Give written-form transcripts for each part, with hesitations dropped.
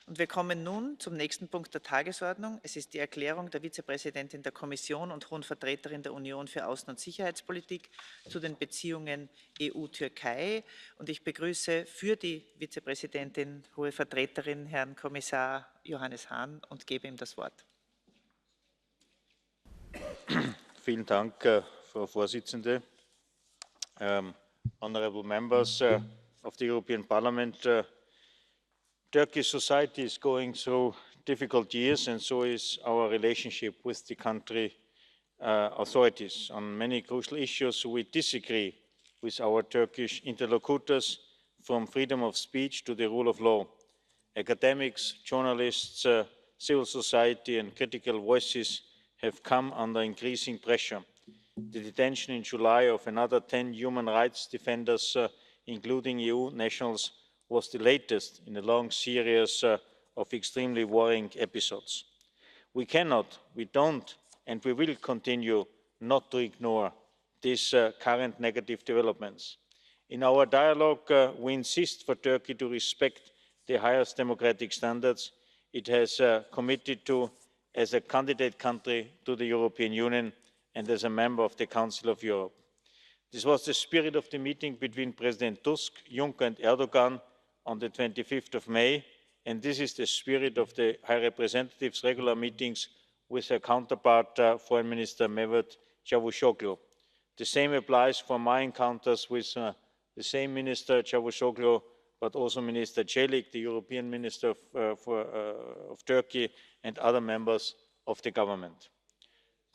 Und wir kommen nun zum nächsten Punkt der Tagesordnung. Es ist die Erklärung der Vizepräsidentin der Kommission und Hohen Vertreterin der Union für Außen- und Sicherheitspolitik zu den Beziehungen EU-Türkei. Und ich begrüße für die Vizepräsidentin, Hohe Vertreterin, Herrn Kommissar Johannes Hahn und gebe ihm das Wort. Vielen Dank, Frau Vorsitzende. Honourable members of the European Parliament, Turkish society is going through difficult years, and so is our relationship with the country authorities. On many crucial issues, we disagree with our Turkish interlocutors, from freedom of speech to the rule of law. Academics, journalists, civil society and critical voices have come under increasing pressure. The detention in July of another 10 human rights defenders, including EU nationals, was the latest in a long series of extremely worrying episodes. We cannot, we don't, and we will continue not to ignore these current negative developments. In our dialogue, we insist for Turkey to respect the highest democratic standards it has committed to as a candidate country to the European Union and as a member of the Council of Europe. This was the spirit of the meeting between President Tusk, Juncker and Erdogan on the 25th of May, and this is the spirit of the High Representative's regular meetings with her counterpart, Foreign Minister Mevlut Cavusoglu. The same applies for my encounters with the same Minister Cavusoglu, but also Minister Celik, the European Minister of Turkey, and other members of the government.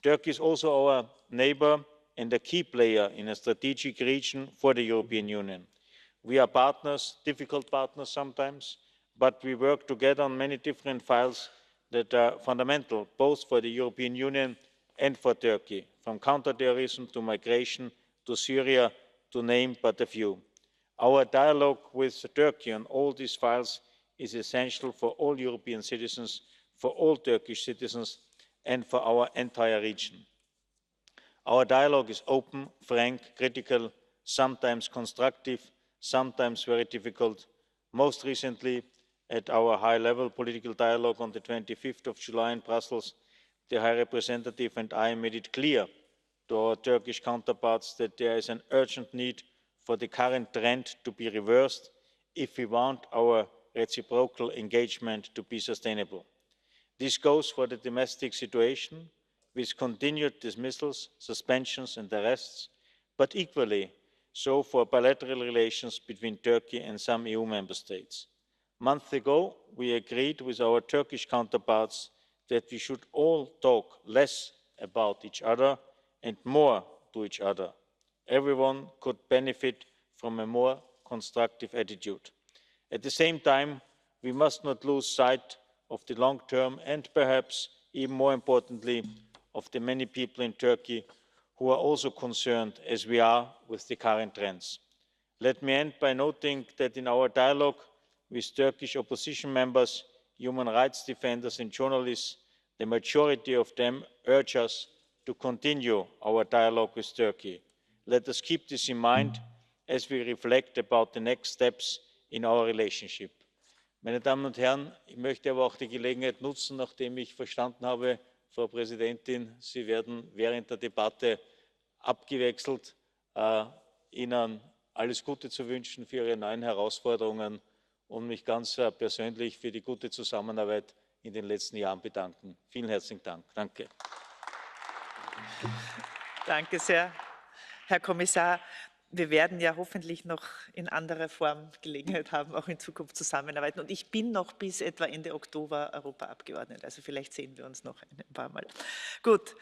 Turkey is also our neighbour and a key player in a strategic region for the European Union. We are partners, difficult partners sometimes, but we work together on many different files that are fundamental, both for the European Union and for Turkey, from counterterrorism to migration to Syria, to name but a few. Our dialogue with Turkey on all these files is essential for all European citizens, for all Turkish citizens, and for our entire region. Our dialogue is open, frank, critical, sometimes constructive, sometimes very difficult. Most recently, at our high-level political dialogue on the 25th of July in Brussels, the High Representative and I made it clear to our Turkish counterparts that there is an urgent need for the current trend to be reversed if we want our reciprocal engagement to be sustainable. This goes for the domestic situation, with continued dismissals, suspensions and arrests, but equally so for bilateral relations between Turkey and some EU member states. Months ago, we agreed with our Turkish counterparts that we should all talk less about each other and more to each other. Everyone could benefit from a more constructive attitude. At the same time, we must not lose sight of the long term and perhaps even more importantly of the many people in Turkey who are also concerned as we are with the current trends. Let me end by noting that in our dialogue with Turkish opposition members, human rights defenders and journalists, the majority of them urge us to continue our dialogue with Turkey. Let us keep this in mind as we reflect about the next steps in our relationship. Meine Damen und Herren, ich möchte aber auch die Gelegenheit nutzen, nachdem ich verstanden habe, Frau Präsidentin, Sie werden während der Debatte abgewechselt, Ihnen alles Gute zu wünschen für Ihre neuen Herausforderungen und mich ganz persönlich für die gute Zusammenarbeit in den letzten Jahren bedanken. Vielen herzlichen Dank. Danke. Danke sehr, Herr Kommissar. Wir werden ja hoffentlich noch in anderer Form Gelegenheit haben, auch in Zukunft zusammenarbeiten. Und ich bin noch bis etwa Ende Oktober Europaabgeordnete. Also vielleicht sehen wir uns noch ein paar Mal. Gut.